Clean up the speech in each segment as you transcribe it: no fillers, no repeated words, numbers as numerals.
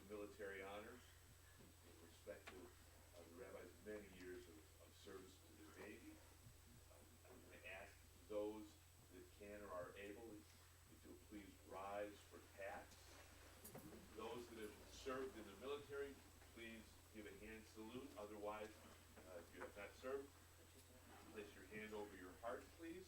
military honors in respect to the rabbi's many years of service to the Navy. I'm going to ask those that can or are able, if you'll please rise for taps. Those that have served in the military, please give a hand salute. Otherwise, if you have not served, place your hand over your heart, please.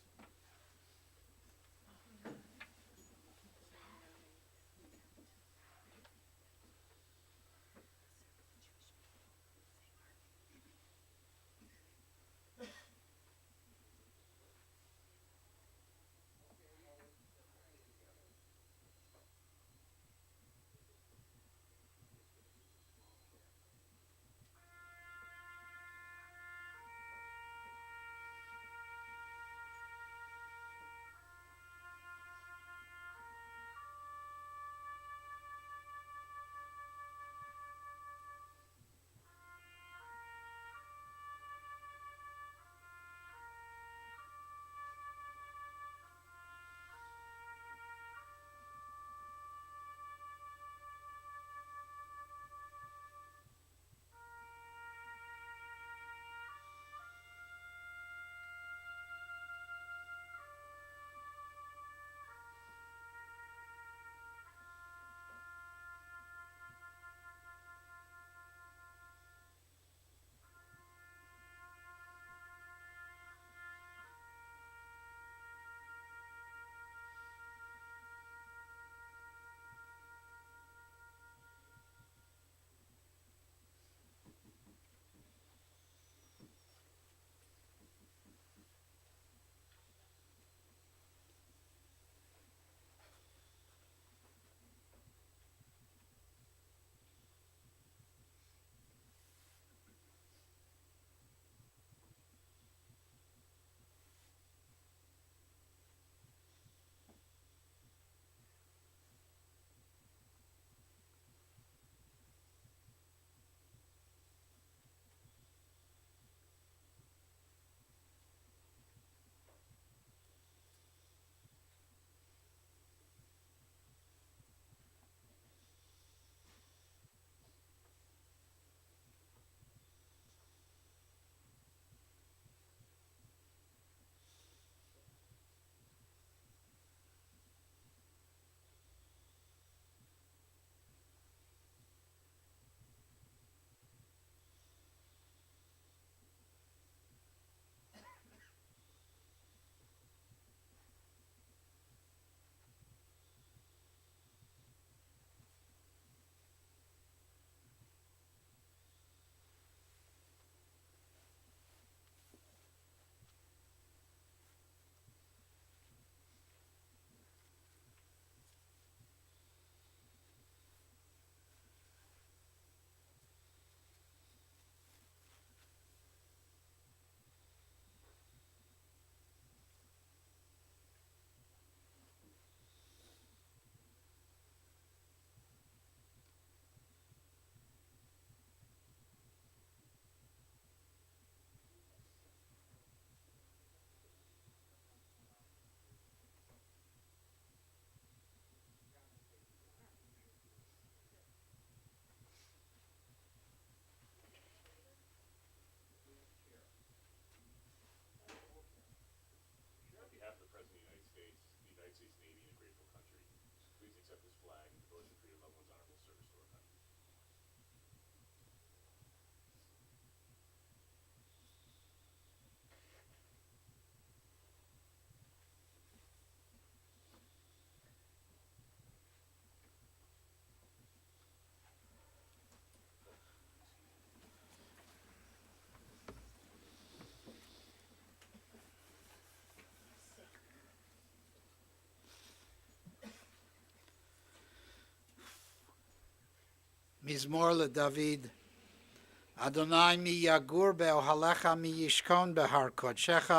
On behalf of the President of the United States Navy, and a grateful country, please accept this flag and devotion for your loved one's honorable service to our country. מזמור לדוד. אדוני מי יגור באוהלך מי ישכון בהר קודשך,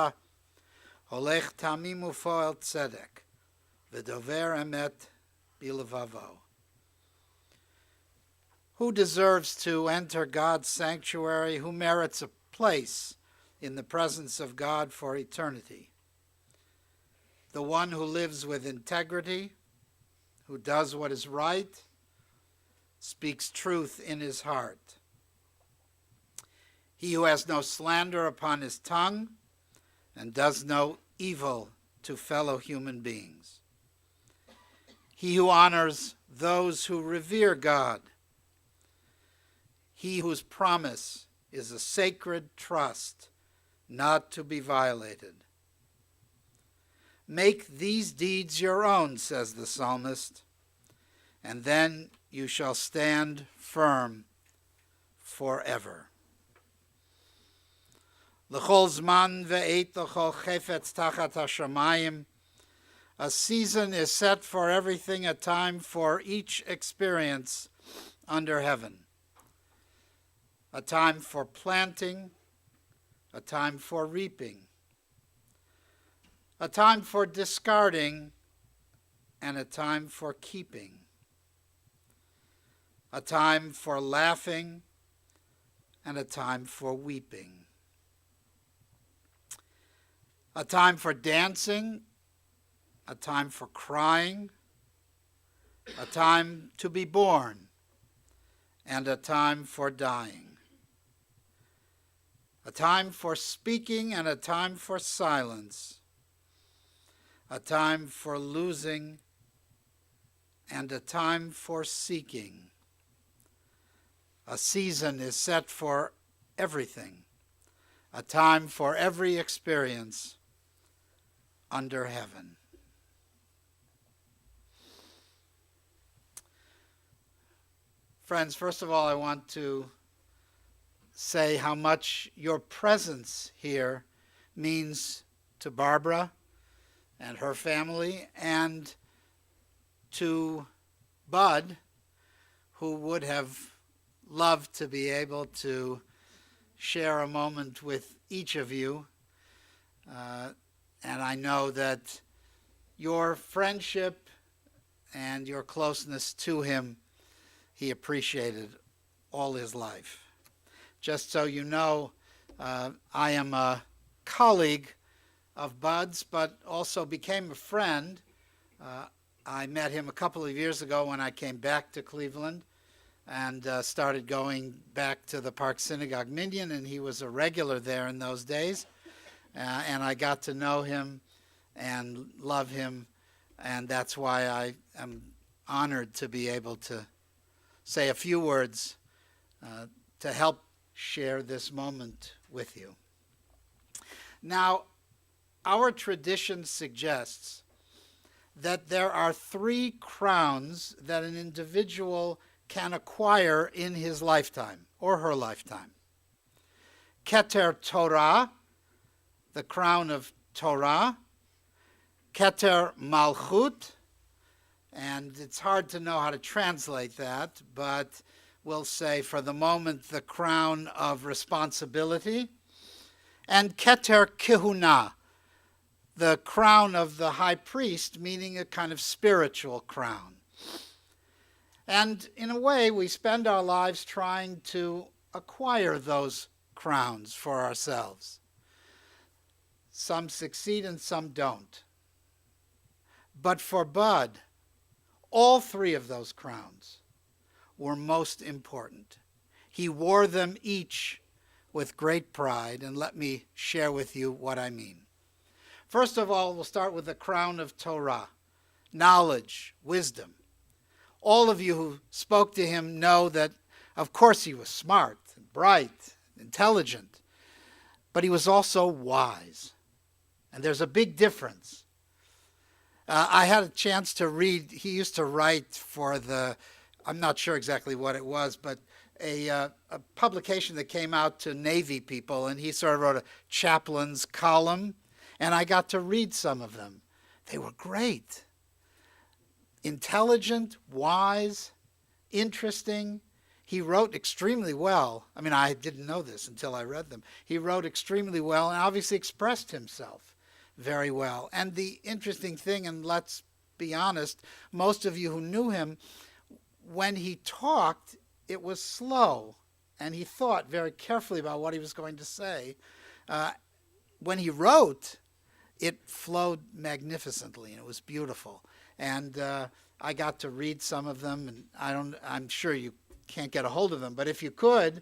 הולך תמים ופועל צדק, ודובר אמת בלבבו. Who deserves to enter God's sanctuary? Who merits a place in the presence of God for eternity? The one who lives with integrity, who does what is right, speaks truth in his heart. He who has no slander upon his tongue and does no evil to fellow human beings. He who honors those who revere God. He whose promise is a sacred trust not to be violated. Make these deeds your own, says the psalmist, and then you shall stand firm forever. L'chol zman ve'et l'chol chefetz tachat hashamayim. A season is set for everything, a time for each experience under heaven. A time for planting, a time for reaping, a time for discarding, and a time for keeping. A time for laughing, and a time for weeping. A time for dancing, a time for crying, a time to be born, and a time for dying. A time for speaking and a time for silence. A time for losing and a time for seeking. A season is set for everything, a time for every experience under heaven. Friends, first of all, I want to say how much your presence here means to Barbara and her family, and to Bud, who would have loved to be able to share a moment with each of you. And I know that your friendship and your closeness to him, he appreciated all his life. Just so you know, I am a colleague of Bud's, but also became a friend. I met him a couple of years ago when I came back to Cleveland and started going back to the Park Synagogue Minyan, and he was a regular there in those days. And I got to know him and love him, and that's why I am honored to be able to say a few words to help share this moment with you. Now, our tradition suggests that there are 3 crowns that an individual can acquire in his lifetime or her lifetime. Keter Torah, the crown of Torah, Keter Malchut, and it's hard to know how to translate that, but we'll say for the moment the crown of responsibility, and Keter Kehuna, the crown of the high priest, meaning a kind of spiritual crown. And in a way, we spend our lives trying to acquire those crowns for ourselves. Some succeed and some don't. But for Bud, all 3 of those crowns were most important. He wore them each with great pride, and let me share with you what I mean. First of all, we'll start with the crown of Torah, knowledge, wisdom. All of you who spoke to him know that, of course, he was smart, bright, intelligent, but he was also wise. And there's a big difference. I had a chance to read, he used to write for I'm not sure exactly what it was, but a publication that came out to Navy people, and he sort of wrote a chaplain's column, and I got to read some of them. They were great. Intelligent, wise, interesting. He wrote extremely well. I mean, I didn't know this until I read them. He wrote extremely well and obviously expressed himself very well. And the interesting thing, and let's be honest, most of you who knew him, when he talked, it was slow, and he thought very carefully about what he was going to say. When he wrote, it flowed magnificently, and it was beautiful. And I got to read some of them, and I'm sure you can't get a hold of them, but if you could,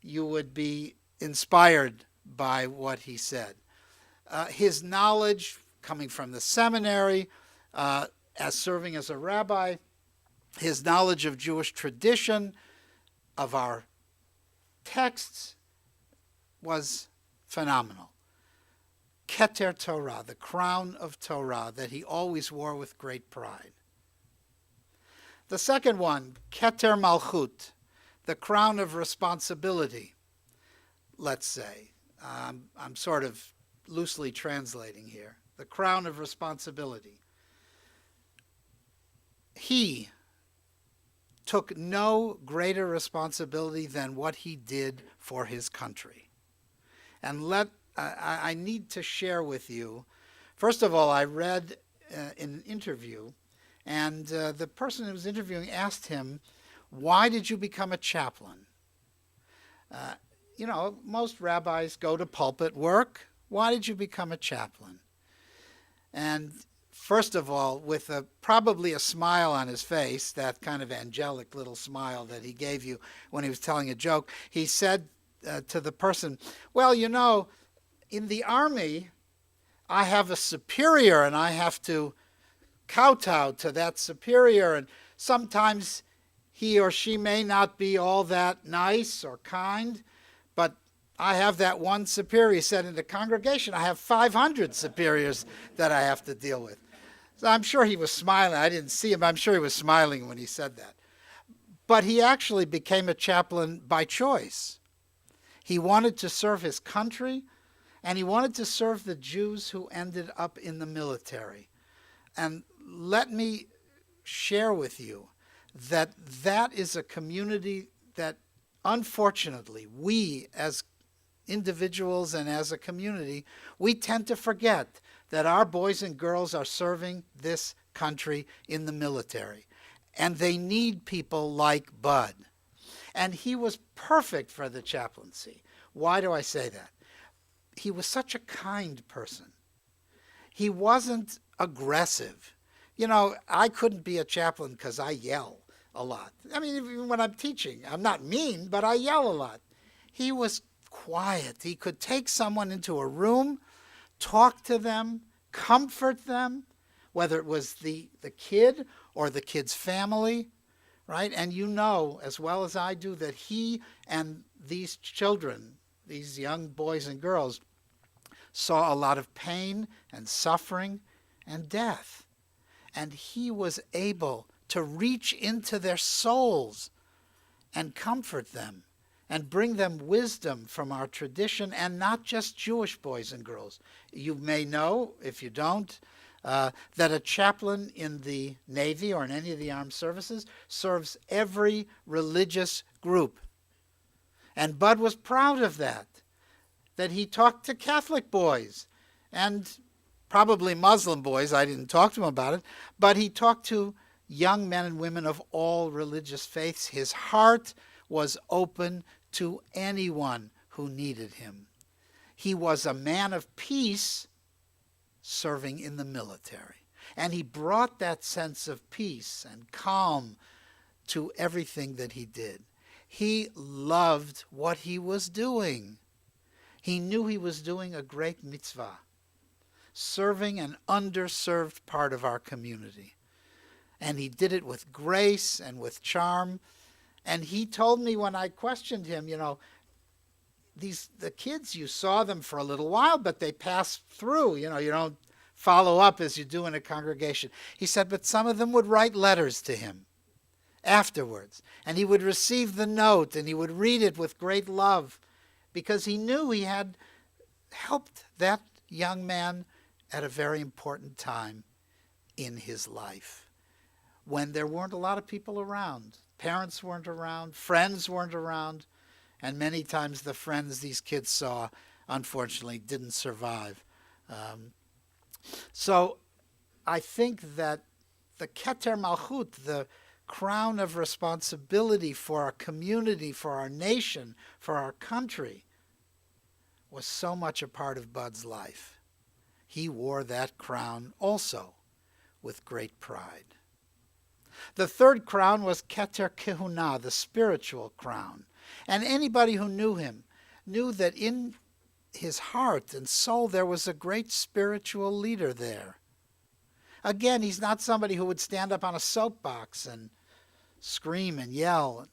you would be inspired by what he said. His knowledge coming from the seminary, as serving as a rabbi, his knowledge of Jewish tradition, of our texts, was phenomenal. Keter Torah, the crown of Torah that he always wore with great pride. The second one, Keter Malchut, the crown of responsibility, let's say. I'm sort of loosely translating here. The crown of responsibility. He took no greater responsibility than what he did for his country. And I need to share with you, first of all, I read an interview, and the person who was interviewing asked him, why did you become a chaplain? Most rabbis go to pulpit work. Why did you become a chaplain? And first of all, with probably a smile on his face, that kind of angelic little smile that he gave you when he was telling a joke, he said to the person, well, in the army, I have a superior and I have to kowtow to that superior, and sometimes he or she may not be all that nice or kind, but I have that one superior. He said, in the congregation, I have 500 superiors that I have to deal with. So I'm sure he was smiling. I didn't see him. I'm sure he was smiling when he said that. But he actually became a chaplain by choice. He wanted to serve his country, and he wanted to serve the Jews who ended up in the military. And let me share with you that is a community that, unfortunately, we as individuals and as a community, we tend to forget that our boys and girls are serving this country in the military. And they need people like Bud. And he was perfect for the chaplaincy. Why do I say that? He was such a kind person. He wasn't aggressive. I couldn't be a chaplain because I yell a lot. I mean, even when I'm teaching, I'm not mean, but I yell a lot. He was quiet. He could take someone into a room, talk to them, comfort them, whether it was the kid or the kid's family, right? And as well as I do, that he and these children, these young boys and girls, saw a lot of pain and suffering and death. And he was able to reach into their souls and comfort them and bring them wisdom from our tradition, and not just Jewish boys and girls. You may know, if you don't, that a chaplain in the Navy or in any of the armed services serves every religious group. And Bud was proud of that he talked to Catholic boys and probably Muslim boys. I didn't talk to him about it, but he talked to young men and women of all religious faiths. His heart was open to anyone who needed him. He was a man of peace serving in the military. And he brought that sense of peace and calm to everything that he did. He loved what he was doing. He knew he was doing a great mitzvah, serving an underserved part of our community. And he did it with grace and with charm. And he told me when I questioned him, the kids, you saw them for a little while, but they pass through. You don't follow up as you do in a congregation. He said, but some of them would write letters to him afterwards. And he would receive the note and he would read it with great love because he knew he had helped that young man at a very important time in his life when there weren't a lot of people around. Parents weren't around, friends weren't around, and many times the friends these kids saw, unfortunately, didn't survive. So I think that the Keter Malchut, the crown of responsibility for our community, for our nation, for our country, was so much a part of Bud's life. He wore that crown also with great pride. The third crown was Keter Kehuna, the spiritual crown. And anybody who knew him knew that in his heart and soul there was a great spiritual leader there. Again, he's not somebody who would stand up on a soapbox and scream and yell.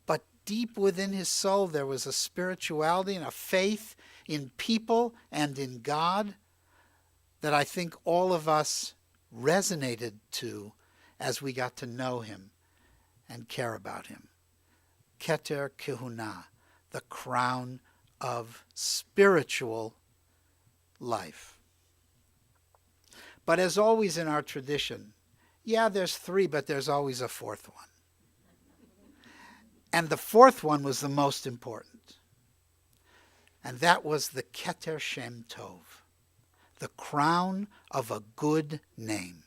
But deep within his soul there was a spirituality and a faith in people and in God that I think all of us resonated to as we got to know him and care about him. Keter Kehuna, the crown of spiritual life. But as always in our tradition, there's three, but there's always a fourth one. And the fourth one was the most important. And that was the Keter Shem Tov, the crown of a good name.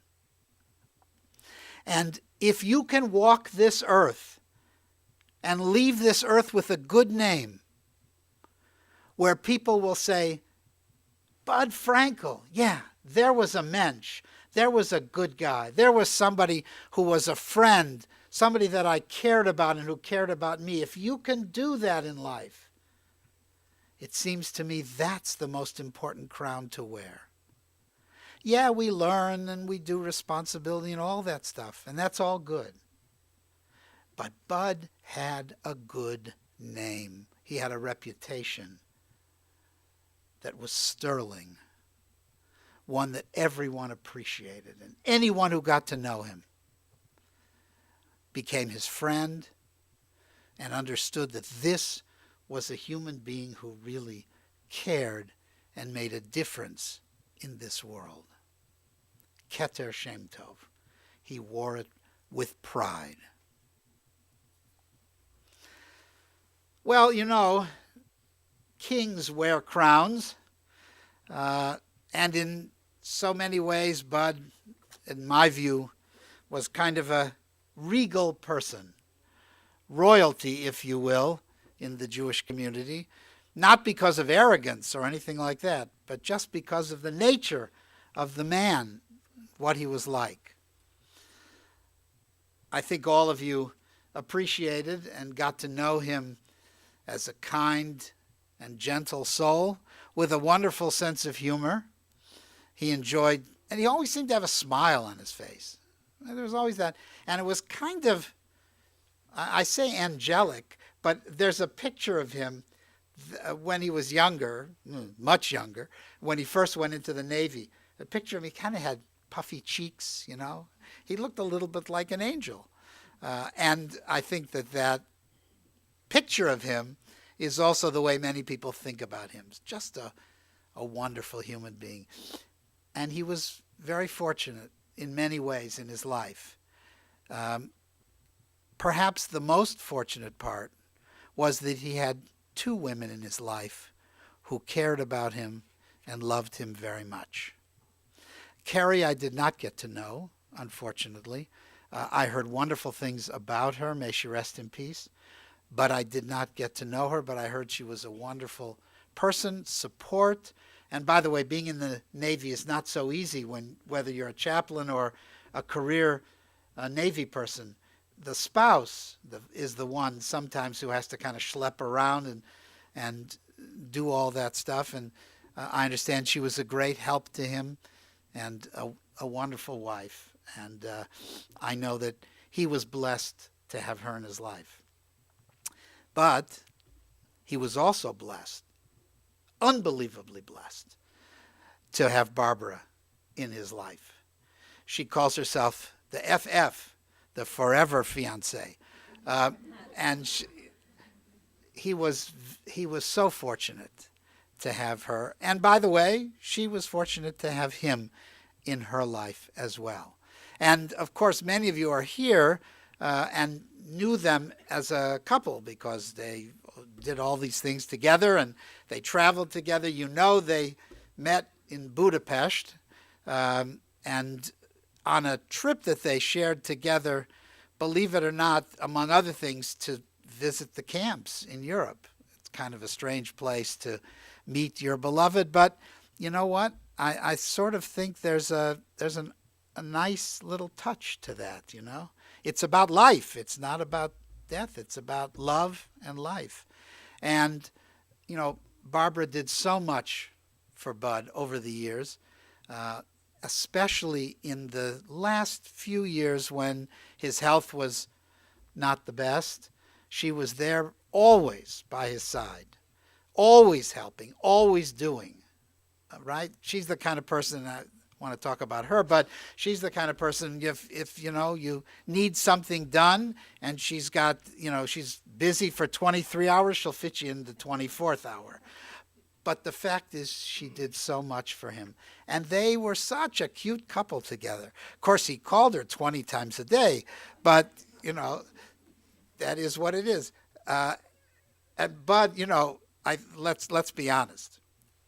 And if you can walk this earth and leave this earth with a good name, where people will say, Bud Frankel, there was a mensch, there was a good guy, there was somebody who was a friend, somebody that I cared about and who cared about me. If you can do that in life, it seems to me that's the most important crown to wear. We learn and we do responsibility and all that stuff, and that's all good. But Bud had a good name. He had a reputation that was sterling, one that everyone appreciated, and anyone who got to know him became his friend and understood that this was a human being who really cared and made a difference in this world. Keter Shem Tov. He wore it with pride. Well, kings wear crowns, and in so many ways, Bud, in my view, was kind of a regal person, royalty, if you will, in the Jewish community, not because of arrogance or anything like that, but just because of the nature of the man, what he was like. I think all of you appreciated and got to know him as a kind and gentle soul with a wonderful sense of humor. He enjoyed, and he always seemed to have a smile on his face. There was always that. And it was kind of, I say angelic, but there's a picture of him when he was younger, much younger, when he first went into the Navy. A picture of him, he kind of had puffy cheeks, He looked a little bit like an angel. And I think that picture of him is also the way many people think about him. He's just a wonderful human being. And he was very fortunate in many ways in his life. Perhaps the most fortunate part was that he had two women in his life who cared about him and loved him very much. Carrie I did not get to know, unfortunately. I heard wonderful things about her, may she rest in peace, but I did not get to know her, but I heard she was a wonderful person, support. And by the way, being in the Navy is not so easy whether you're a chaplain or a career Navy person. The spouse is the one sometimes who has to kind of schlep around and do all that stuff. And I understand she was a great help to him and a wonderful wife. And I know that he was blessed to have her in his life. But he was also blessed, unbelievably blessed, to have Barbara in his life. She calls herself the FF, the forever fiancé. And he was so fortunate to have her. And by the way, she was fortunate to have him in her life as well. And of course, many of you are here and knew them as a couple because they did all these things together and they traveled together. They met in Budapest and on a trip that they shared together, believe it or not, among other things, to visit the camps in Europe. It's kind of a strange place to meet your beloved, but you know what? I sort of think there's an a nice little touch to that, you know. It's about life. It's not about death. It's about love and life. And, you know, Barbara did so much for Bud over the years, especially in the last few years when his health was not the best. She was there always by his side, always helping, always doing, right? She's the kind of person, I want to talk about her, but she's the kind of person, if you know, you need something done and she's got, you know, she's busy for 23 hours, she'll fit you in the 24th hour. But the fact is, she did so much for him. And they were such a cute couple together. Of course, he called her 20 times a day, but, you know, that is what it is. And Bud, you know, let's be honest.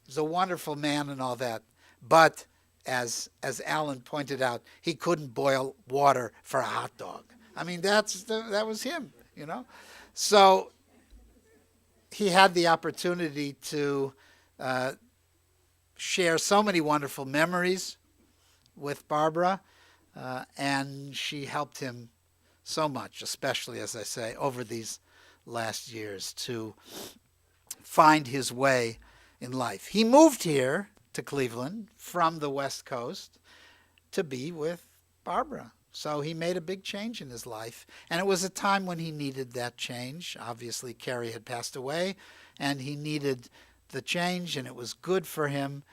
He's a wonderful man and all that. But as Alan pointed out, he couldn't boil water for a hot dog. I mean, that was him, you know. So he had the opportunity to share so many wonderful memories with Barbara, and she helped him so much, especially, as I say, over these last years to find his way in life. He moved here to Cleveland from the West Coast to be with Barbara. So he made a big change in his life. And it was a time when he needed that change. Obviously, Carrie had passed away, and he needed the change, and it was good for him.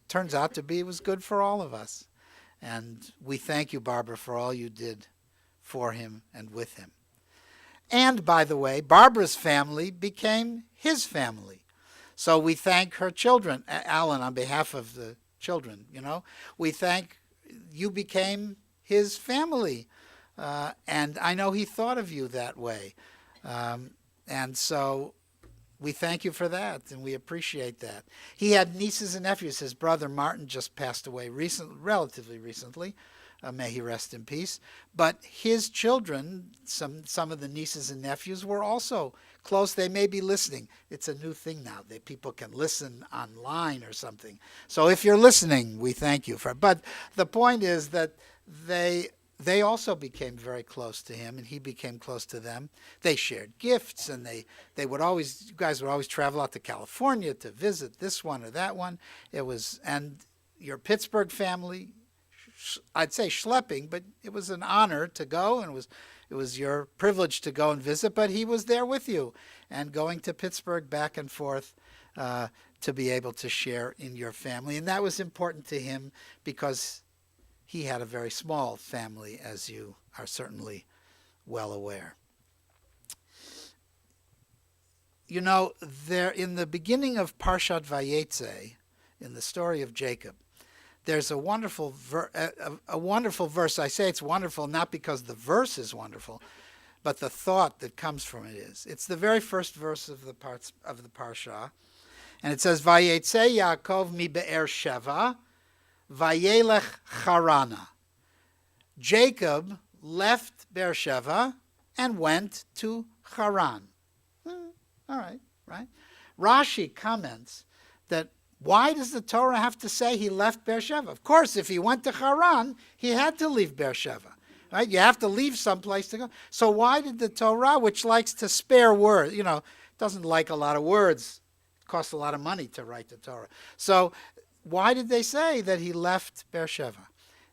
Turns out to be, it was good for all of us. And we thank you, Barbara, for all you did for him and with him. And, by the way, Barbara's family became his family. So we thank her children. Alan, on behalf of the children, you know, we thank you became his family. And I know he thought of you that way. And so we thank you for that, and we appreciate that. He had nieces and nephews. His brother Martin just passed away relatively recently. May he rest in peace. But his children, some of the nieces and nephews, were also close. They may be listening. It's a new thing now that people can listen online or something. So if you're listening, we thank you for it. But the point is that they also became very close to him, and he became close to them. They shared gifts, and you guys would always travel out to California to visit this one or that one. And your Pittsburgh family, I'd say schlepping, but it was an honor to go, and it was your privilege to go and visit, but he was there with you, and going to Pittsburgh back and forth to be able to share in your family. And that was important to him because he had a very small family, as you are certainly well aware. You know, there in the beginning of Parshat Vayetze, in the story of Jacob, there's a wonderful verse. I say it's wonderful not because the verse is wonderful, but the thought that comes from it is. It's the very first verse of the Parsha, and it says, Vayetze Yaakov mi Be'er Sheva, Vayelech Charana. Jacob left Beersheba and went to Haran. All right. Rashi comments that why does the Torah have to say he left Beersheba? Of course, if he went to Haran, he had to leave Beersheba. Right? You have to leave someplace to go. So why did the Torah, which likes to spare words, doesn't like a lot of words, it costs a lot of money to write the Torah. So why did they say that he left Beersheba?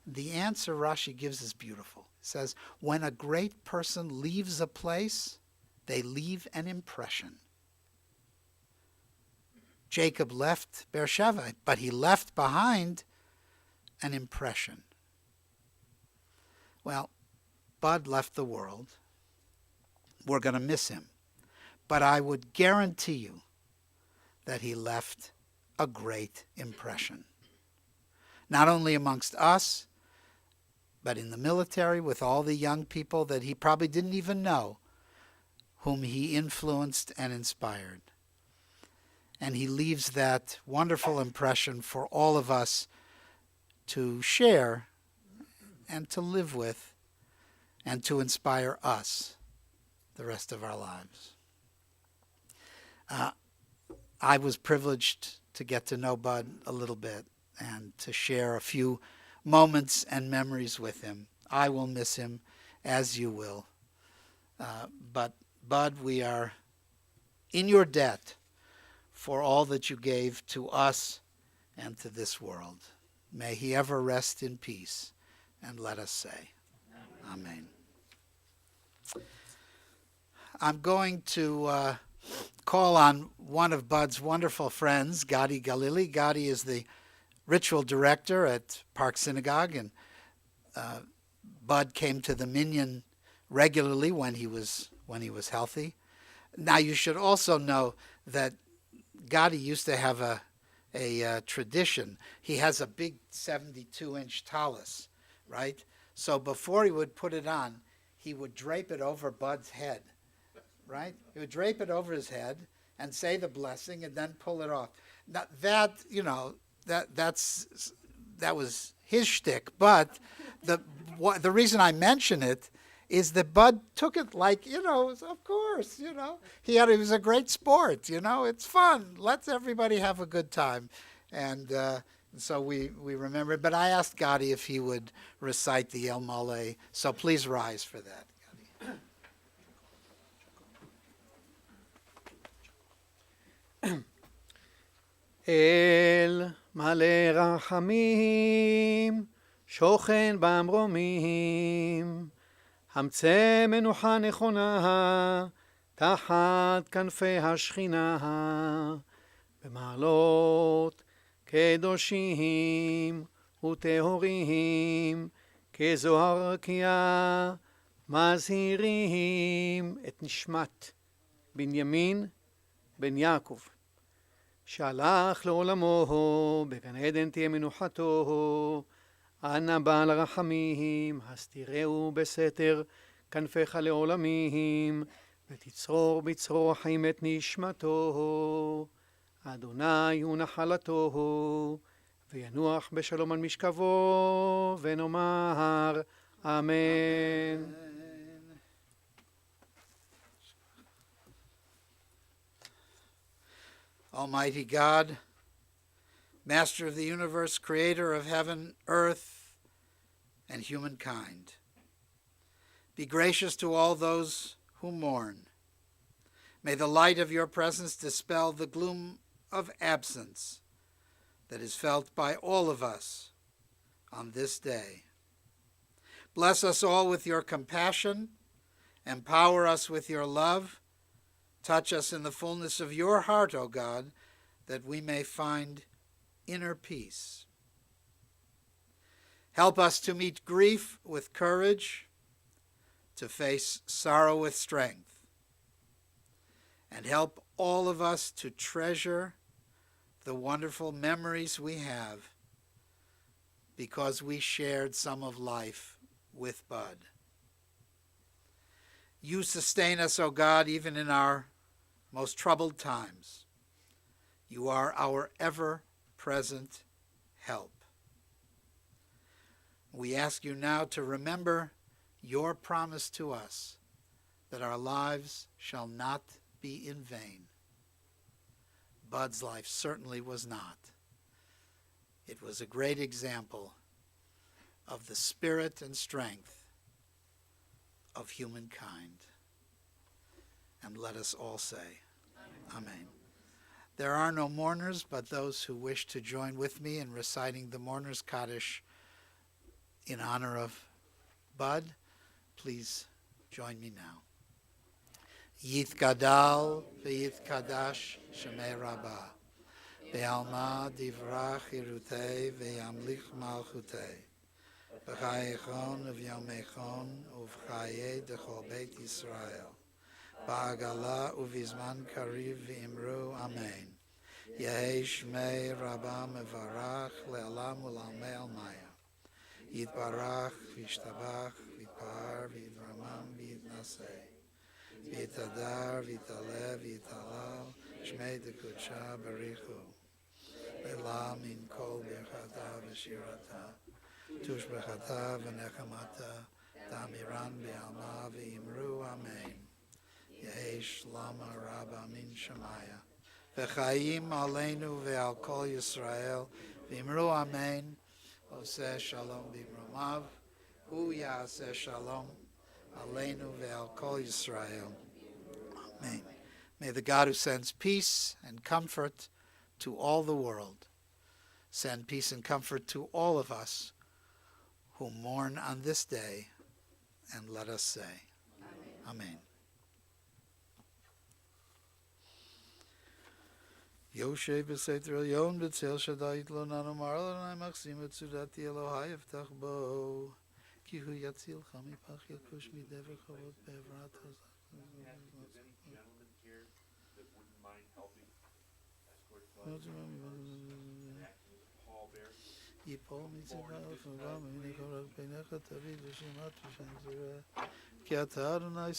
The answer Rashi gives is beautiful. It says, when a great person leaves a place, they leave an impression. Jacob left Beersheba, but he left behind an impression. Well, Bud left the world. We're going to miss him. But I would guarantee you that he left a great impression. Not only amongst us, but in the military with all the young people that he probably didn't even know, whom he influenced and inspired. And he leaves that wonderful impression for all of us to share and to live with and to inspire us the rest of our lives. I was privileged to get to know Bud a little bit and to share a few moments and memories with him. I will miss him as you will. But Bud, we are in your debt for all that you gave to us and to this world. May he ever rest in peace. And let us say, Amen. I'm going to call on one of Bud's wonderful friends, Gadi Galili. Gadi is the ritual director at Park Synagogue, and Bud came to the minyan regularly when he was healthy. Now you should also know that Gadi used to have a tradition. He has a big 72-inch tallis, right? So before he would put it on, he would drape it over Bud's head, right? He would drape it over his head and say the blessing and then pull it off. Now that, that was his shtick. But the reason I mention it is that Bud took it like, of course, he was a great sport, it's fun. Let's everybody have a good time. And so we remember it. But I asked Gadi if he would recite the El Mole. So please rise for that, Gadi. אל מלא רחמים, שוכן במרומים, המצא מנוחה נכונה, תחת כנפי השכינה, במעלות קדושים וטהורים, כזוהר רקיע, מזהירים את נשמת בנימין בן יעקב, שהלך לעולמו, בגן עדן תהיה מנוחתו, אנא בעל הרחמים, הסתירהו בסתר כנפיך לעולמים, ותצרור בצרור החיים את נשמתו. אדוני הוא נחלתו, וינוח בשלום על משכבו, ונאמר אמן. Almighty God, Master of the universe, creator of heaven, earth, and humankind, be gracious to all those who mourn. May the light of your presence dispel the gloom of absence that is felt by all of us on this day. Bless us all with your compassion, empower us with your love, touch us in the fullness of your heart, O God, that we may find inner peace. Help us to meet grief with courage, to face sorrow with strength, and help all of us to treasure the wonderful memories we have because we shared some of life with Bud. You sustain us, O God, even in our most troubled times. You are our ever-present help. We ask you now to remember your promise to us that our lives shall not be in vain. Bud's life certainly was not. It was a great example of the spirit and strength of humankind. And let us all say, Amen. There are no mourners, but those who wish to join with me in reciting the Mourner's Kaddish in honor of Bud, please join me now. Yitgadal v'yitkadash shemei Rabba, be'alma divrach irutei ve'yamlich malchutei, b'chayechon uvyomechon uv'chayei dechol beit Yisrael, ba'agala uvizman kariv v'imru amen. Yehi shmei Rabba mevarach le'alam u'lalmei almaya. Yitbarach v'yishtabach v'yitpar v'yitramam v'yitnaseh. V'yitadar v'yitalev v'yitalal shmei dekudsha barichu. Le'la min kol birchata v'shirata. Tushbechata v'nechamata. Tamiran be'alma v'imru amen. Yesh lama Rabba min Shemaya. V'chaim aleinu ve'al kol Yisrael. V'imru amen. Oseh Shalom Bimromav, Hu Ya'aseh Shalom, Aleinu ve'al Kol Yisrael. Amen. May the God who sends peace and comfort to all the world send peace and comfort to all of us who mourn on this day, and let us say, Amen. Yoshe b'seiter elyon b'tzel shadayit lo nanu mar l'nai machzim et tzudati Elohai eftach bo ki hu yatzilcha mipach yakush midever chavot be'evrat hazak. Is any gentleman here that wouldn't mind helping escort flights and acting as a pallbearer? Yipol mitzvah ufam v'aminecha rak beinecha tavid v'shimat v'shem zireh ki ata Adonai